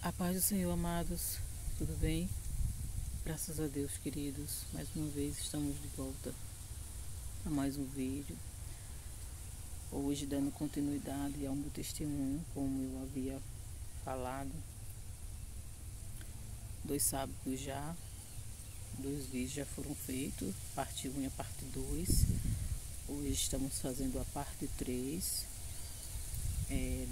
A paz do Senhor, amados, tudo bem? Graças a Deus, queridos, mais uma vez estamos de volta a mais um vídeo. Hoje dando continuidade ao meu testemunho, como eu havia falado. 2 sábados já, 2 vídeos já foram feitos, parte 1 e a parte 2. Hoje estamos fazendo a parte 3,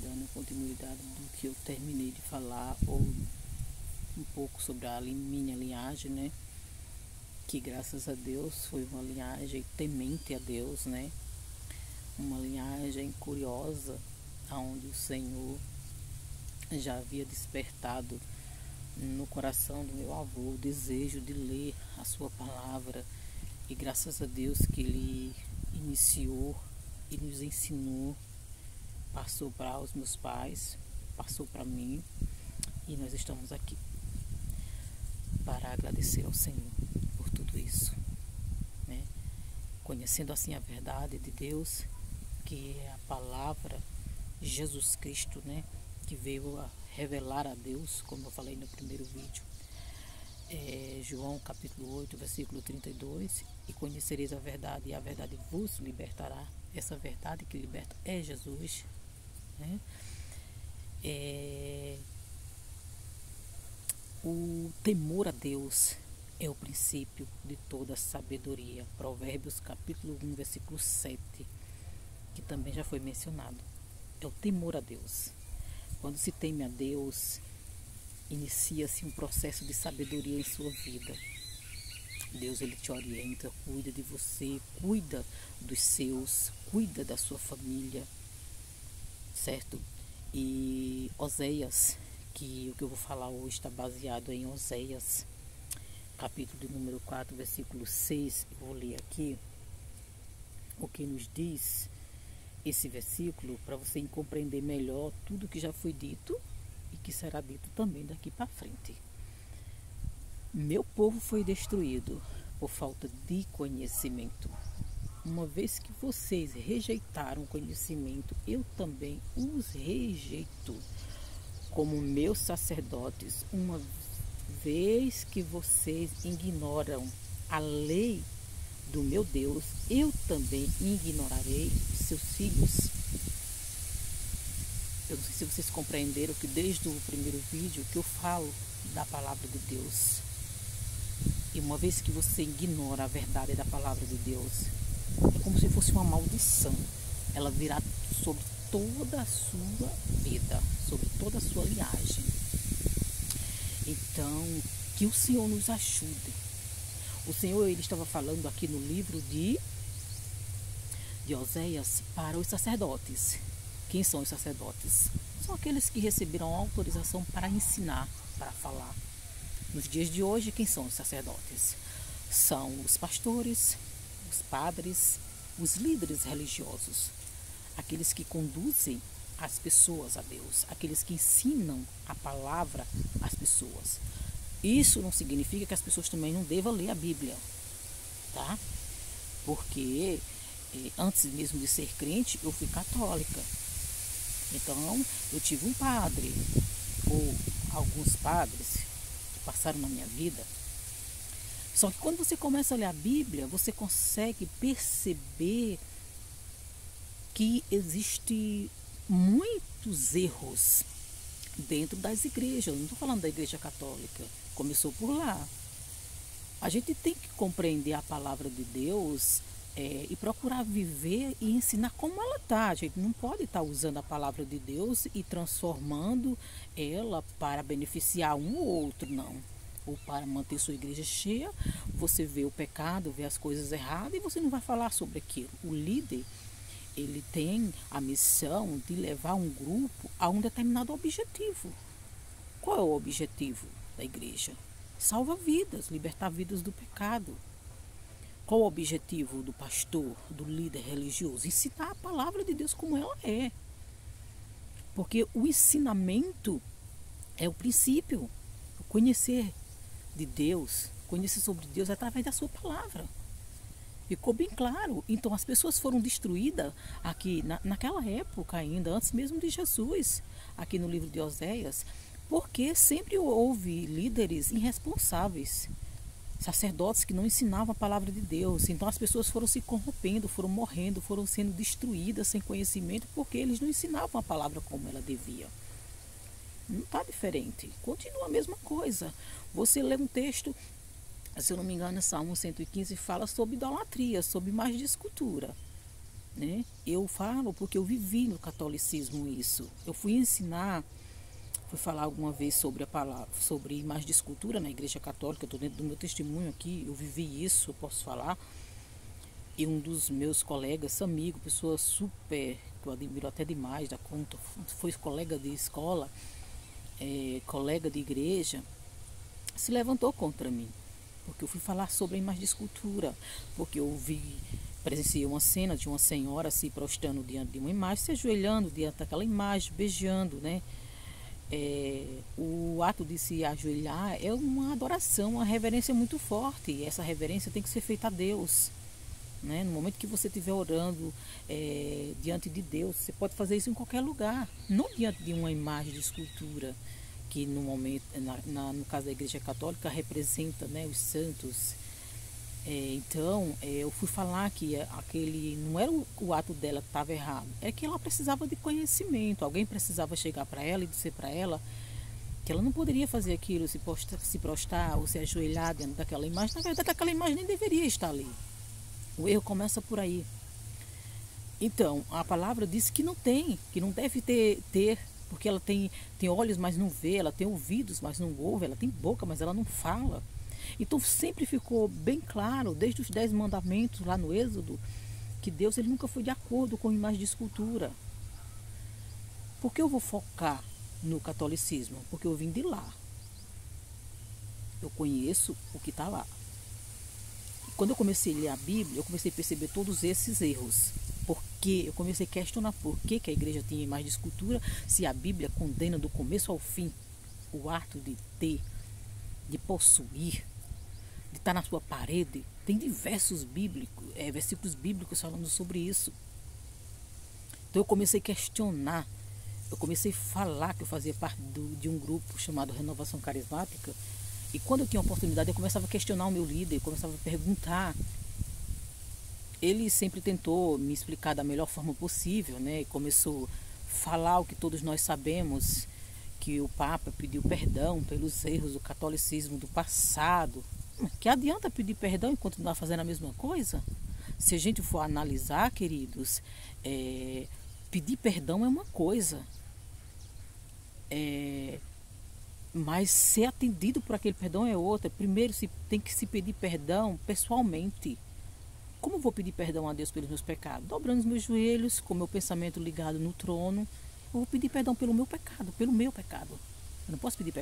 dando continuidade do que eu terminei de falar, ou um pouco sobre a minha linhagem, né? Que graças a Deus foi uma linhagem temente a Deus, né? Uma linhagem curiosa, onde o Senhor já havia despertado no coração do meu avô o desejo de ler a sua palavra, e graças a Deus que ele iniciou e nos ensinou, passou para os meus pais, passou para mim, e nós estamos aqui para agradecer ao Senhor por tudo isso, né? Conhecendo assim a verdade de Deus, que é a palavra Jesus Cristo, né? Que veio a revelar a Deus, como eu falei no primeiro vídeo. João capítulo 8, versículo 32, e conhecereis a verdade, e a verdade vos libertará. Essa verdade que liberta é Jesus, né? O temor a Deus é o princípio de toda sabedoria. Provérbios capítulo 1, versículo 7, que também já foi mencionado. É o temor a Deus. Quando se teme a Deus, inicia-se um processo de sabedoria em sua vida. Deus, ele te orienta, cuida de você, cuida dos seus, cuida da sua família, certo? E Oséias, que o que eu vou falar hoje está baseado em Oséias, capítulo de número 4, versículo 6. Eu vou ler aqui o que nos diz esse versículo, para você compreender melhor tudo que já foi dito e que será dito também daqui para frente. Meu povo foi destruído por falta de conhecimento. Uma vez que vocês rejeitaram o conhecimento, eu também os rejeito como meus sacerdotes. Uma vez que vocês ignoram a lei do meu Deus, eu também ignorarei seus filhos. Eu não sei se vocês compreenderam que desde o primeiro vídeo que eu falo da palavra de Deus. E uma vez que você ignora a verdade da palavra de Deus, é como se fosse uma maldição. Ela virá sobre toda a sua vida, sobre toda a sua linhagem. Então, que o Senhor nos ajude. O Senhor, ele estava falando aqui no livro de Oséias para os sacerdotes. Quem são os sacerdotes? São aqueles que receberam autorização para ensinar, para falar. Nos dias de hoje, quem são os sacerdotes? São os pastores, os padres, os líderes religiosos, aqueles que conduzem as pessoas a Deus, aqueles que ensinam a palavra às pessoas. Isso não significa que as pessoas também não devam ler a Bíblia, tá? Porque antes mesmo de ser crente, eu fui católica. Então, eu tive um padre, ou alguns padres, que passaram na minha vida. Só que quando você começa a ler a Bíblia, você consegue perceber que existe muitos erros dentro das igrejas. Eu não estou falando da igreja católica, começou por lá. A gente tem que compreender a palavra de Deus e procurar viver e ensinar como ela está. A gente não pode estar usando a palavra de Deus e transformando ela para beneficiar um ou outro, não. Ou para manter sua igreja cheia, você vê o pecado, vê as coisas erradas e você não vai falar sobre aquilo. O líder, ele tem a missão de levar um grupo a um determinado objetivo. Qual é o objetivo da igreja? Salvar vidas, libertar vidas do pecado. Qual o objetivo do pastor, do líder religioso? Ensinar a palavra de Deus como ela é. Porque o ensinamento é o princípio. O conhecer de Deus, conhecer sobre Deus através da sua palavra. Ficou bem claro. Então as pessoas foram destruídas aqui naquela época ainda, antes mesmo de Jesus. Aqui no livro de Oséias, Porque sempre houve líderes irresponsáveis, sacerdotes que não ensinavam a palavra de Deus. Então as pessoas foram se corrompendo, foram morrendo, foram sendo destruídas sem conhecimento, porque eles não ensinavam a palavra como ela devia. Não está diferente, continua a mesma coisa. Você lê um texto, se eu não me engano, Salmo 115 fala sobre idolatria, sobre imagem de escultura, né? Eu falo porque eu vivi no catolicismo isso. Eu fui falar alguma vez sobre a palavra, sobre imagem de escultura na Igreja Católica. Eu estou dentro do meu testemunho aqui, eu vivi isso, eu posso falar. E um dos meus colegas, amigo, pessoa super, que eu admiro até demais da conta, foi colega de escola, colega de igreja, se levantou contra mim, porque eu fui falar sobre a imagem de escultura, porque presenciei uma cena de uma senhora se prostrando diante de uma imagem, se ajoelhando diante daquela imagem, beijando, né? O ato de se ajoelhar é uma adoração, uma reverência muito forte, e essa reverência tem que ser feita a Deus, né? No momento que você estiver orando diante de Deus, você pode fazer isso em qualquer lugar, não diante de uma imagem de escultura, que no momento, no caso da Igreja Católica, representa, né, os santos. Então, eu fui falar que aquele não era o ato dela que estava errado, é que ela precisava de conhecimento. Alguém precisava chegar para ela e dizer para ela que ela não poderia fazer aquilo, se prostrar ou se ajoelhar dentro daquela imagem. Na verdade, aquela imagem nem deveria estar ali. O erro começa por aí. Então, a palavra diz que não tem, que não deve ter, porque ela tem olhos, mas não vê, ela tem ouvidos, mas não ouve, ela tem boca, mas ela não fala. Então sempre ficou bem claro, desde os 10 mandamentos lá no Êxodo, que Deus ele nunca foi de acordo com imagem de escultura. Por que eu vou focar no catolicismo? Porque eu vim de lá. Eu conheço o que está lá. E quando eu comecei a ler a Bíblia, eu comecei a perceber todos esses erros. Porque eu comecei a questionar por que a igreja tinha imagem de escultura, se a Bíblia condena do começo ao fim o ato de ter, de possuir, de estar na sua parede. Tem diversos versículos bíblicos falando sobre isso. Então eu comecei a questionar, eu comecei a falar que eu fazia parte de um grupo chamado Renovação Carismática, e quando eu tinha oportunidade eu começava a questionar o meu líder, eu começava a perguntar. Ele sempre tentou me explicar da melhor forma possível, né? E começou a falar o que todos nós sabemos, que o Papa pediu perdão pelos erros do catolicismo do passado. Que adianta pedir perdão e continuar fazendo a mesma coisa? Se a gente for analisar, queridos, pedir perdão é uma coisa, mas ser atendido por aquele perdão é outra. Primeiro tem que se pedir perdão pessoalmente. Como eu vou pedir perdão a Deus pelos meus pecados? Dobrando os meus joelhos, com o meu pensamento ligado no trono. Eu vou pedir perdão pelo meu pecado, pelo meu pecado. Eu não posso pedir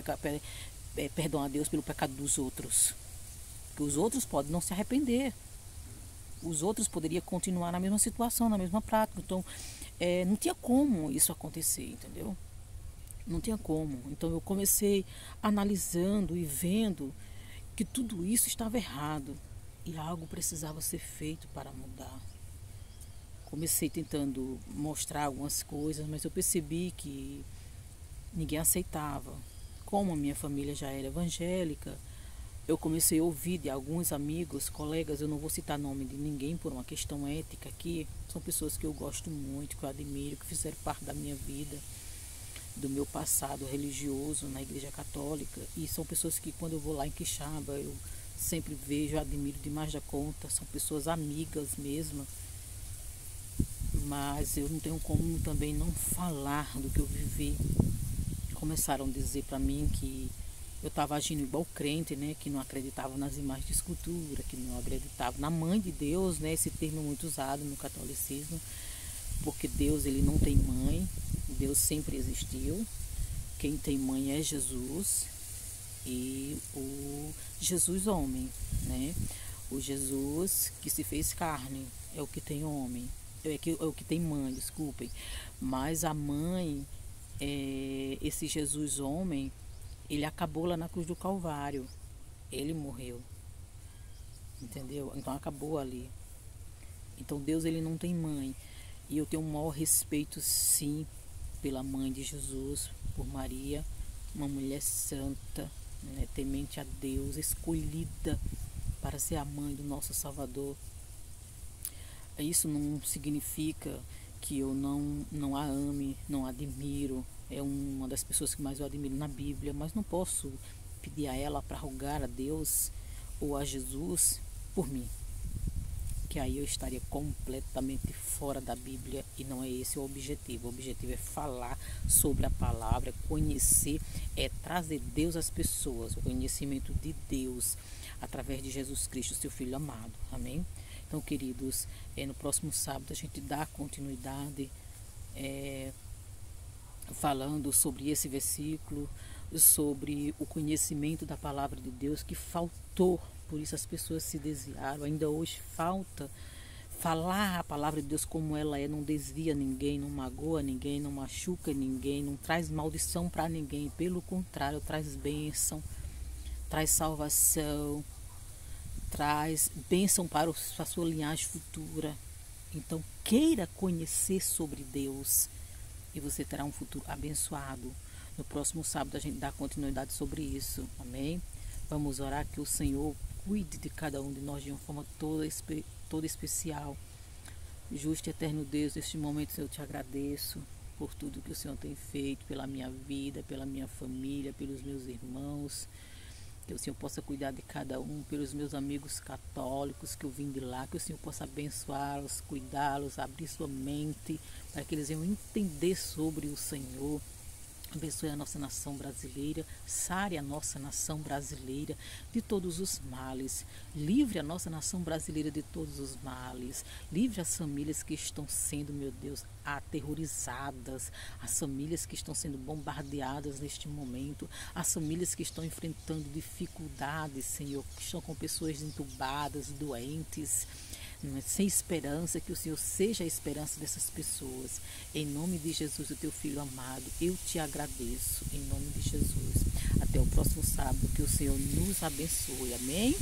perdão a Deus pelo pecado dos outros. Porque os outros podem não se arrepender. Os outros poderiam continuar na mesma situação, na mesma prática. Então, não tinha como isso acontecer, entendeu? Não tinha como. Então, eu comecei analisando e vendo que tudo isso estava errado. E algo precisava ser feito para mudar. Comecei tentando mostrar algumas coisas, mas eu percebi que ninguém aceitava. Como a minha família já era evangélica, eu comecei a ouvir de alguns amigos, colegas, eu não vou citar nome de ninguém por uma questão ética aqui, são pessoas que eu gosto muito, que eu admiro, que fizeram parte da minha vida, do meu passado religioso na Igreja Católica, e são pessoas que quando eu vou lá em Quixaba, eu sempre vejo, admiro demais da conta, são pessoas amigas mesmo, mas eu não tenho como também não falar do que eu vivi. Começaram a dizer para mim que eu estava agindo igual crente, né, que não acreditava nas imagens de escultura, que não acreditava na mãe de Deus, né, esse termo é muito usado no catolicismo, porque Deus ele não tem mãe, Deus sempre existiu, quem tem mãe é Jesus, e o Jesus homem, né? O Jesus que se fez carne é o que tem homem, é o que tem mãe, desculpem. Mas a mãe, esse Jesus homem, ele acabou lá na cruz do Calvário. Ele morreu, entendeu? Então acabou ali. Então Deus ele não tem mãe. E eu tenho um maior respeito sim pela mãe de Jesus, por Maria, uma mulher santa, né, temente a Deus, escolhida para ser a mãe do nosso Salvador. Isso não significa que eu não a ame, não a admiro. É uma das pessoas que mais eu admiro na Bíblia, mas não posso pedir a ela para rogar a Deus ou a Jesus por mim, que aí eu estaria completamente fora da Bíblia, e não é esse o objetivo. O objetivo é falar sobre a palavra, é conhecer, é trazer Deus às pessoas, o conhecimento de Deus através de Jesus Cristo, seu Filho amado. Amém? Então, queridos, no próximo sábado a gente dá continuidade falando sobre esse versículo, sobre o conhecimento da palavra de Deus que faltou, por isso as pessoas se desviaram. Ainda hoje falta falar a palavra de Deus como ela é, não desvia ninguém, não magoa ninguém, não machuca ninguém, não traz maldição para ninguém, pelo contrário, traz bênção, traz salvação, traz bênção para a sua linhagem futura. Então queira conhecer sobre Deus e você terá um futuro abençoado. No próximo sábado a gente dá continuidade sobre isso. Amém? Vamos orar que o Senhor cuide de cada um de nós de uma forma toda especial. Justo e eterno Deus, neste momento eu te agradeço por tudo que o Senhor tem feito pela minha vida, pela minha família, pelos meus irmãos. Que o Senhor possa cuidar de cada um, pelos meus amigos católicos que eu vim de lá, que o Senhor possa abençoá-los, cuidá-los, abrir sua mente, para que eles venham entender sobre o Senhor. Abençoe a nossa nação brasileira, sare a nossa nação brasileira de todos os males, livre a nossa nação brasileira de todos os males, livre as famílias que estão sendo, meu Deus, aterrorizadas, as famílias que estão sendo bombardeadas neste momento, as famílias que estão enfrentando dificuldades, Senhor, que estão com pessoas entubadas, doentes, sem esperança, que o Senhor seja a esperança dessas pessoas. Em nome de Jesus, o teu Filho amado, eu te agradeço, em nome de Jesus. Até o próximo sábado, que o Senhor nos abençoe. Amém?